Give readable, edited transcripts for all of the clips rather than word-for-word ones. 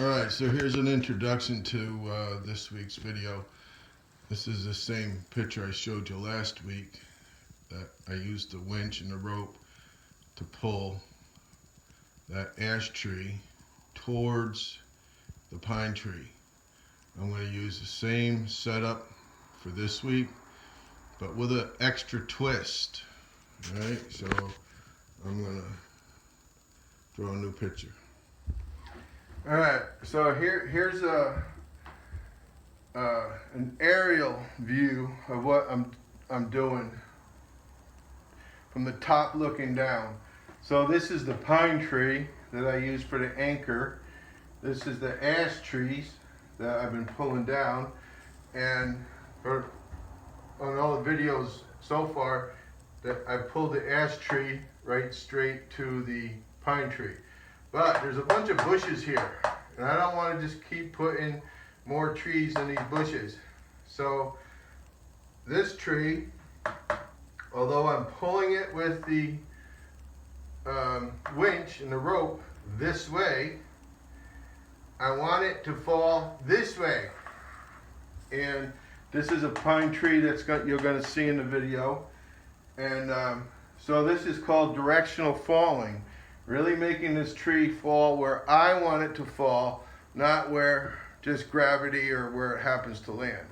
Alright, so here's an introduction to this week's video. This is the same picture I showed you last week, that I used the winch and the rope to pull that ash tree towards the pine tree. I'm going to use the same setup for this week, but with an extra twist. Alright, so I'm going to draw a new picture. Alright, so here's an aerial view of what I'm doing from the top looking down. So this is the pine tree that I use for the anchor. This is the ash trees that I've been pulling down, and on all the videos so far that I pulled the ash tree right straight to the pine tree. But there's a bunch of bushes here, and I don't want to just keep putting more trees in these bushes. So this tree, although I'm pulling it with the winch and the rope this way, I want it to fall this way. And this is a pine tree you're going to see in the video. And so this is called directional falling. Really making this tree fall where I want it to fall, not where just gravity or where it happens to land.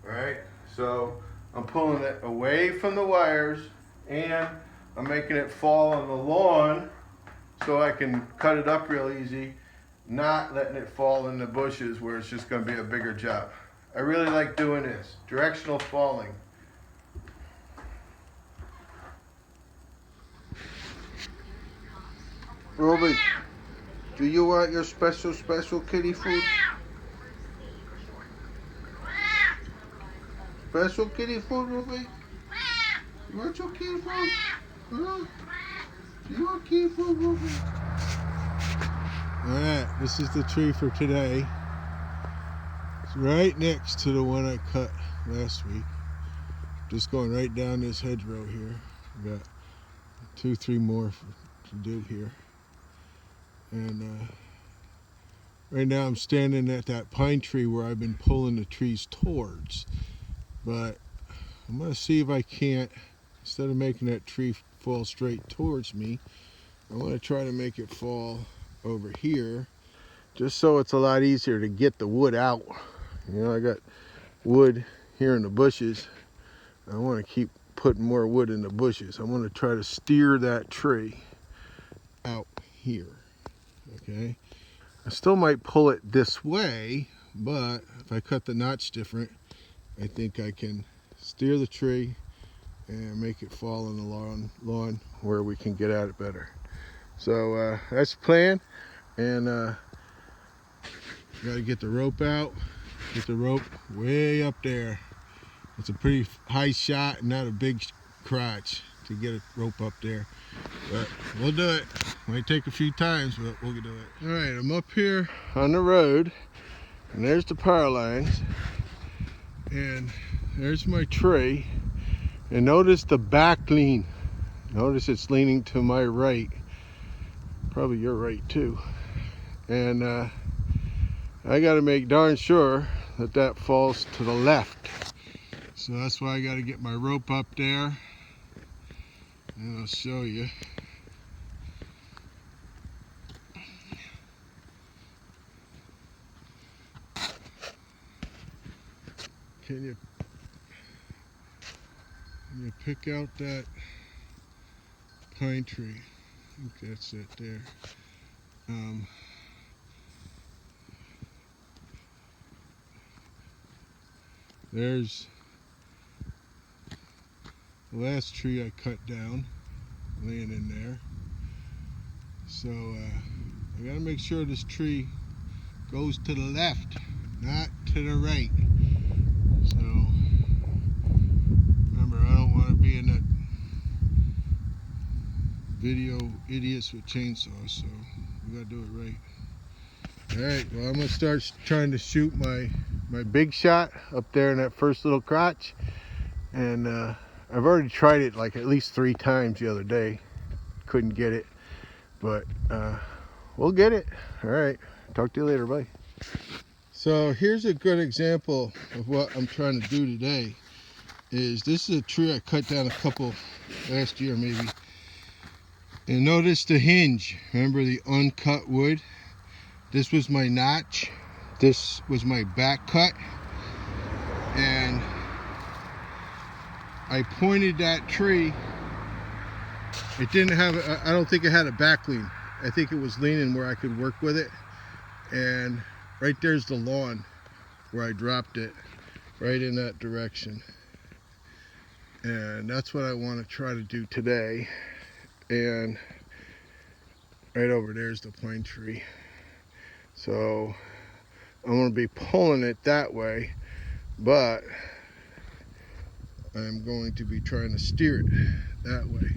All right, so I'm pulling it away from the wires, and I'm making it fall on the lawn so I can cut it up real easy, not letting it fall in the bushes where it's just going to be a bigger job. I really like doing this, directional falling. Roby, do you want your special kitty food? Special kitty food, Roby? You want your kitty food? Huh? You want kitty food, Roby? Alright, this is the tree for today. It's right next to the one I cut last week. Just going right down this hedgerow here. We've got 2-3 more to do here. And right now I'm standing at that pine tree where I've been pulling the trees towards. But I'm going to see if I can't, instead of making that tree fall straight towards me, I want to try to make it fall over here, just so it's a lot easier to get the wood out. You know, I got wood here in the bushes. I want to keep putting more wood in the bushes. I want to try to steer that tree out here. Okay, I still might pull it this way, but if I cut the notch different, I think I can steer the tree and make it fall on the lawn where we can get at it better. So that's the plan, and got to get the rope out, get the rope way up there. It's a pretty high shot and not a big crotch to get a rope up there, but we'll do it. Might take a few times, but we'll do it. All right, I'm up here on the road, and there's the power lines, and there's my tree. And notice the back lean. Notice it's leaning to my right. Probably your right too. And I got to make darn sure that that falls to the left. So that's why I got to get my rope up there, and I'll show you. Can you pick out that pine tree? I think that's it there. There's the last tree I cut down, laying in there. So I gotta make sure this tree goes to the left, not to the right. So remember, I don't want to be in that video idiots with chainsaws, so we gotta do it right. Alright, well, I'm gonna start trying to shoot my big shot up there in that first little crotch, and I've already tried it like at least 3 times the other day. Couldn't get it, but we'll get it. All right, Talk to you later. Bye. So here's a good example of what I'm trying to do today. This is a tree I cut down a couple last year maybe. And notice the hinge. Remember the uncut wood? This was my notch. This was my back cut. And I pointed that tree. It didn't have, I don't think it had a back lean. I think it was leaning where I could work with it. And right there's the lawn where I dropped it, right in that direction. And that's what I want to try to do today. And right over there's the pine tree. So I'm going to be pulling it that way, but I'm going to be trying to steer it that way.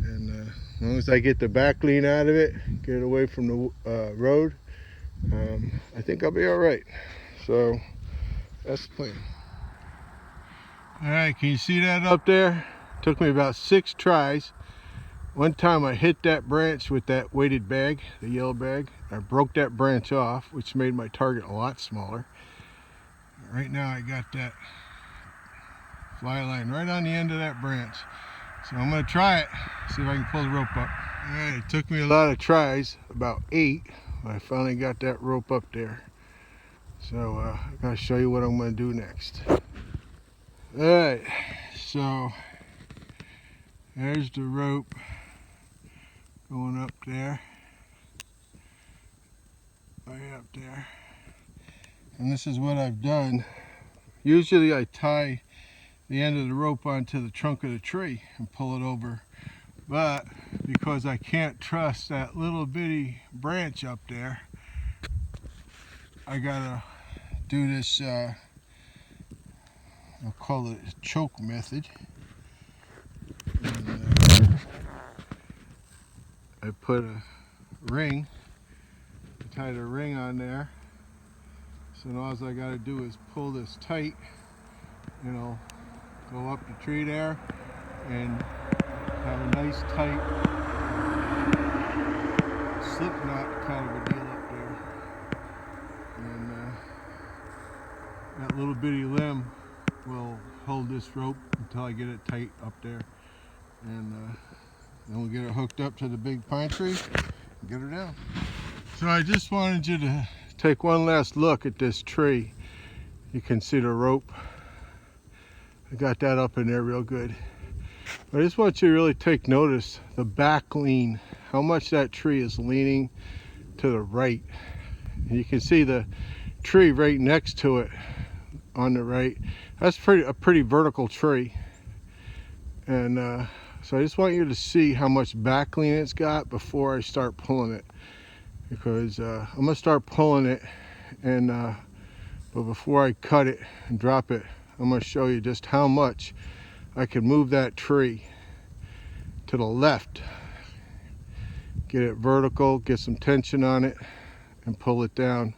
And as long as I get the back lean out of it, get it away from the road, I think I'll be all right. So that's the plan. All right, can you see that up there? It took me about 6 tries. One time I hit that branch with that weighted bag, the yellow bag. I broke that branch off, which made my target a lot smaller. Right now I got that fly line right on the end of that branch. So I'm gonna try it, see if I can pull the rope up. All right, it took me a lot of tries, about 8. I finally got that rope up there. So I gotta show you what I'm gonna do next. All right, so there's the rope going up there, way up there. And this is what I've done. Usually I tie the end of the rope onto the trunk of the tree and pull it over. But because I can't trust that little bitty branch up there, I gotta do this, I'll call it a choke method. And, I put a ring, I tied a ring on there. So now all I gotta do is pull this tight, you know, go up the tree there and have a nice tight slip knot kind of a deal up there. And that little bitty limb will hold this rope until I get it tight up there. And then we'll get her hooked up to the big pine tree and get her down. So I just wanted you to take one last look at this tree. You can see the rope. I got that up in there real good. But I just want you to really take notice the back lean, how much that tree is leaning to the right. And you can see the tree right next to it on the right. That's a pretty vertical tree. And so I just want you to see how much back lean it's got before I start pulling it. Because I'm gonna start pulling it, and but before I cut it and drop it, I'm gonna show you just how much I can move that tree to the left, get it vertical, get some tension on it, and pull it down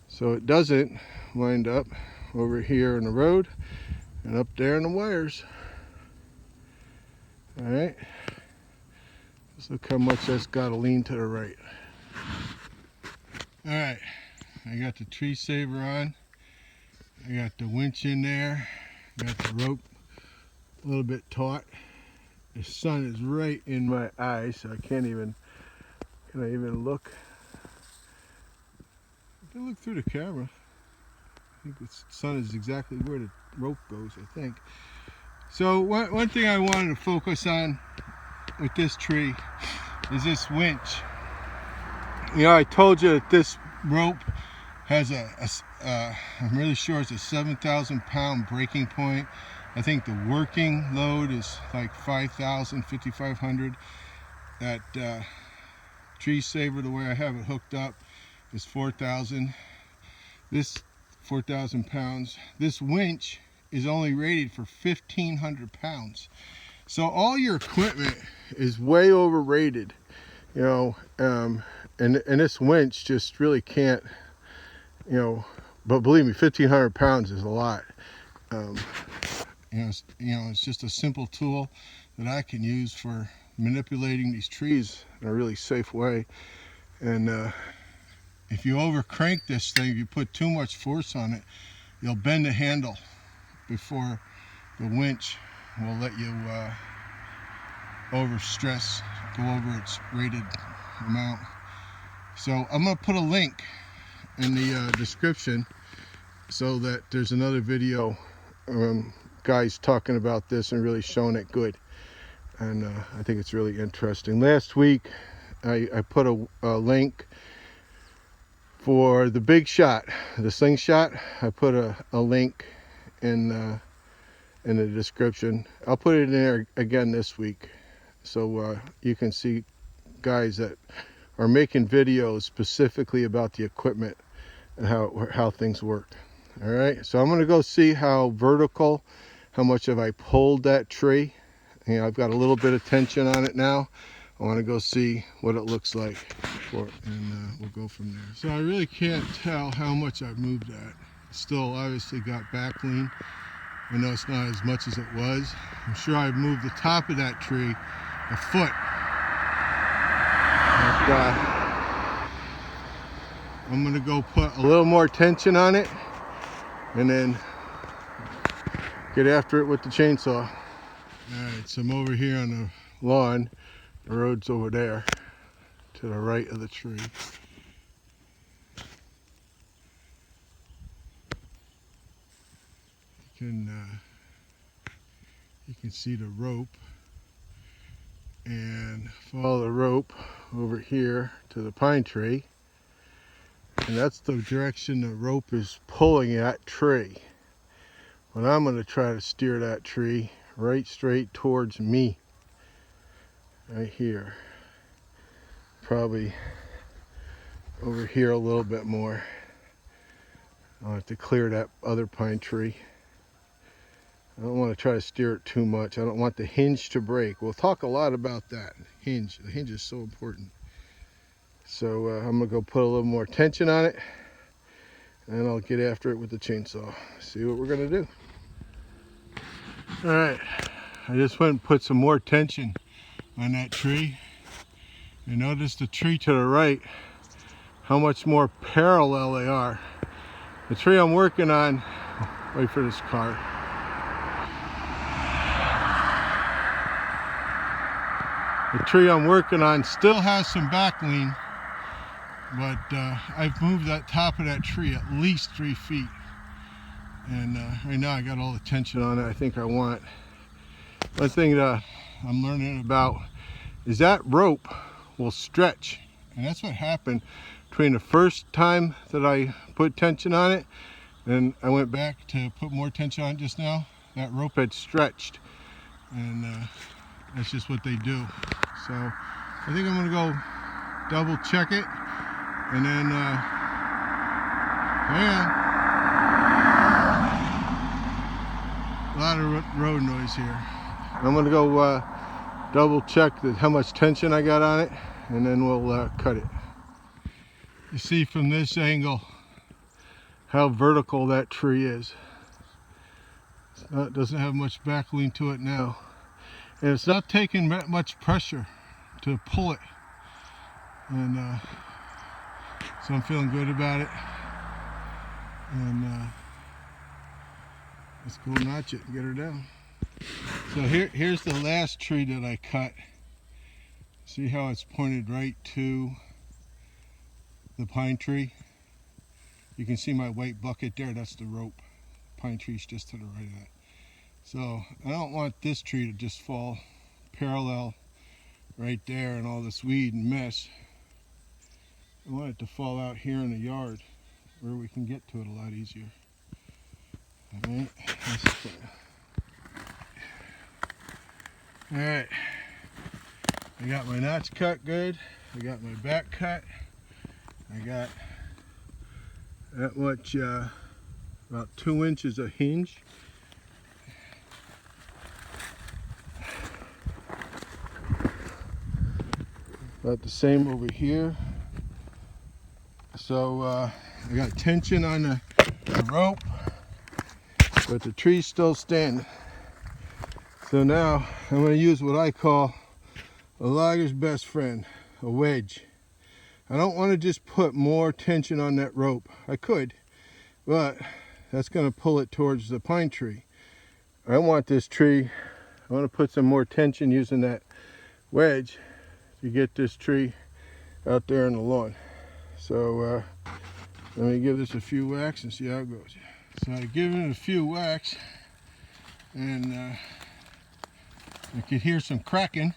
so it doesn't wind up over here in the road and up there in the wires. All right, just look how much that's got to lean to the right. All right, I got the tree saver on, I got the winch in there, got the rope a little bit taut. The sun is right in my eyes, so I can't even, can I even look? I can look through the camera. I think the sun is exactly where the rope goes, I think. So one thing I wanted to focus on with this tree is this winch. You know, I told you that this rope has I'm really sure it's a 7,000 pound breaking point. I think the working load is like 5,000, 5,500. That tree saver, the way I have it hooked up, is 4,000. This 4,000 pounds. This winch is only rated for 1,500 pounds. So all your equipment is way overrated, you know, and this winch just really can't, you know, but believe me, 1,500 pounds is a lot. You know, it's just a simple tool that I can use for manipulating these trees in a really safe way. And if you over crank this thing, if you put too much force on it, you'll bend the handle before the winch will let you overstress, go over its rated amount. So I'm going to put a link in the description so that there's another video guys talking about this and really showing it good. And I think it's really interesting. Last week I put a link for the big shot, the slingshot. I put a link in the description. I'll put it in there again this week, so you can see guys that are making videos specifically about the equipment and how things work. All right, so I'm going to go see how vertical, how much have I pulled that tree. You know, I've got a little bit of tension on it now. I want to go see what it looks like for it, and we'll go from there. So I really can't tell how much I've moved that. Still obviously got back lean. I know it's not as much as it was. I'm sure I've moved the top of that tree a foot. And, I'm going to go put a little more tension on it and then get after it with the chainsaw. Alright, so I'm over here on the lawn. The road's over there to the right of the tree. You can see the rope, and follow the rope over here to the pine tree, and that's the direction the rope is pulling that tree. But I'm going to try to steer that tree right straight towards me, right here, probably over here a little bit more. I'll have to clear that other pine tree. I don't want to try to steer it too much. I don't want the hinge to break. We'll talk a lot about that. Hinge. The hinge is so important. So I'm going to go put a little more tension on it, and I'll get after it with the chainsaw. See what we're going to do. Alright, I just went and put some more tension on that tree. You notice the tree to the right, how much more parallel they are. The tree I'm working on, wait for this car. The tree I'm working on still has some back lean, but I've moved that top of that tree at least 3 feet. And right now I got all the tension on it I think I want. One thing that I'm learning about is that rope will stretch. And that's what happened between the first time that I put tension on it and I went back to put more tension on it just now. That rope had stretched, and that's just what they do. So I think I'm going to go double check it, and then a lot of road noise here. I'm going to go double check how much tension I got on it, and then we'll cut it. You see from this angle how vertical that tree is. It doesn't have much back lean to it now, and it's not taking much pressure to pull it, and so I'm feeling good about it. And let's go notch it and get her down. So here's the last tree that I cut. See how it's pointed right to the pine tree? You can see my white bucket there, that's the rope. Pine tree's just to the right of that. So I don't want this tree to just fall parallel right there and all this weed and mess. I want it to fall out here in the yard where we can get to it a lot easier. Alright, alright, I got my notch cut good, I got my back cut, I got that much, about 2 inches of hinge. About the same over here. So I got tension on the rope, but the tree's still standing. So now I'm going to use what I call a logger's best friend, a wedge. I don't want to just put more tension on that rope. I could, but that's going to pull it towards the pine tree. I want this tree, I want to put some more tension using that wedge to get this tree out there in the lawn. So let me give this a few whacks and see how it goes. So I give it a few whacks, and I could hear some cracking.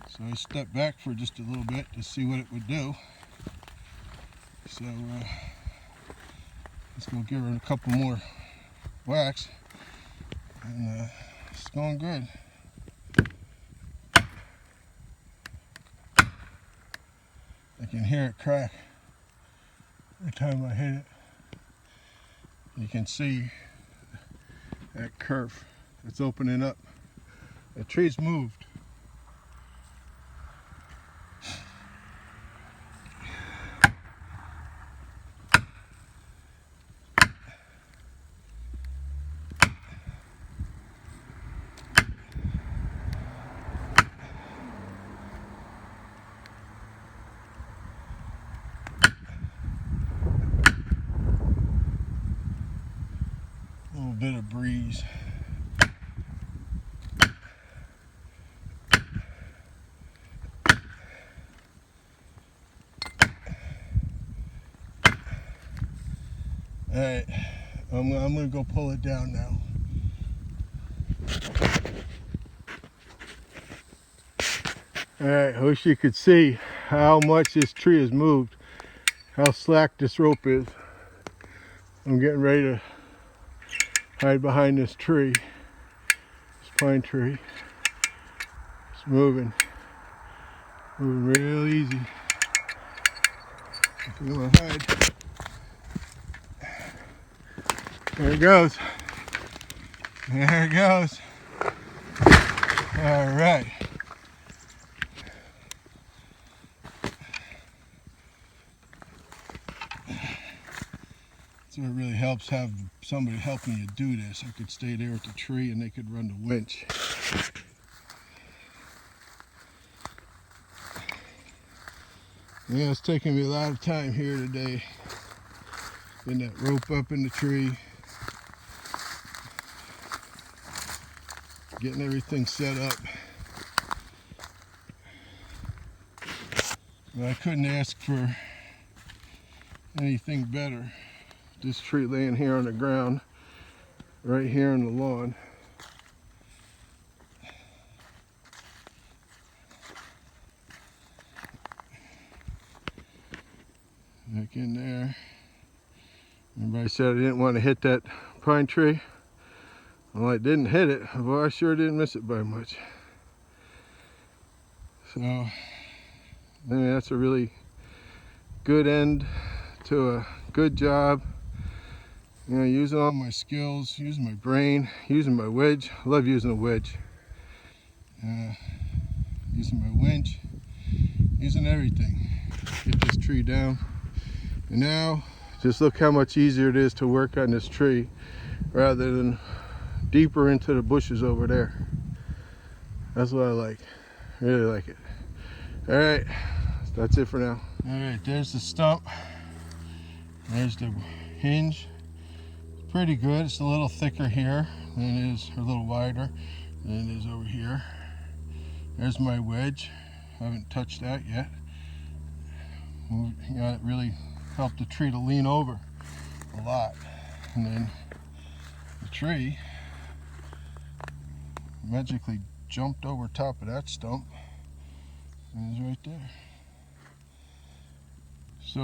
So I stepped back for just a little bit to see what it would do. So let's go give her a couple more whacks, and it's going good. I can hear it crack every time I hit it. You can see that curve that's opening up. The tree's moved. A little bit of breeze. Alright, I'm going to go pull it down now. Alright, I wish you could see how much this tree has moved, how slack this rope is. I'm getting ready to hide behind this tree, this pine tree. It's moving real easy. I'm going to hide. There it goes. There it goes. All right. So it really helps have somebody helping you do this. I could stay there at the tree and they could run the winch. Yeah, it's taking me a lot of time here today. Getting that rope up in the tree. Getting everything set up. But I couldn't ask for anything better. This tree laying here on the ground, right here on the lawn. Back in there. Everybody said I didn't want to hit that pine tree. Well, I didn't hit it, but I sure didn't miss it by much. So, I mean, that's a really good end to a good job. You know, using all my skills, using my brain, using my wedge. I love using a wedge. Using my winch, using everything. Get this tree down. And now, just look how much easier it is to work on this tree rather than deeper into the bushes over there. That's what I like. Really like it. All right, that's it for now. All right, there's the stump. There's the hinge. It's pretty good. It's a little thicker here than it is, or a little wider than it is over here. There's my wedge. I haven't touched that yet. You know, it really helped the tree to lean over a lot. And then the tree magically jumped over top of that stump and is right there. So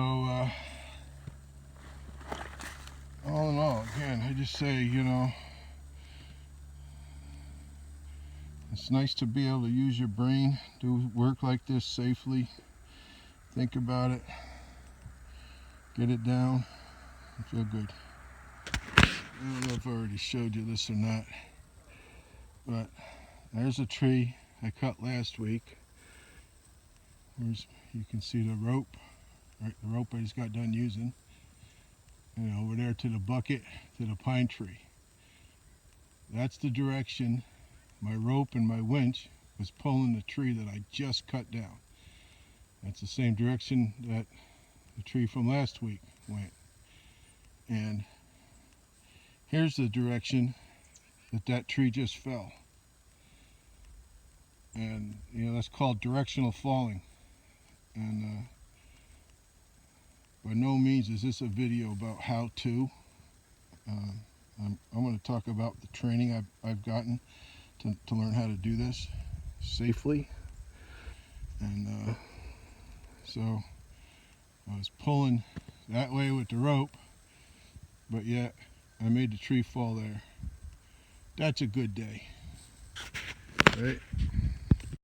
all in all, again, I just say, you know, it's nice to be able to use your brain, do work like this safely, think about it, get it down, and feel good. I don't know if I already showed you this or not, but there's a tree I cut last week. You can see the rope, right? The rope I just got done using. And over there to the bucket, to the pine tree. That's the direction my rope and my winch was pulling the tree that I just cut down. That's the same direction that the tree from last week went. And here's the direction that tree just fell. And that's called directional falling. And by no means is this a video about how to. I'm going to talk about the training I've gotten to learn how to do this safely. And so I was pulling that way with the rope, but yet I made the tree fall there. That's a good day, right?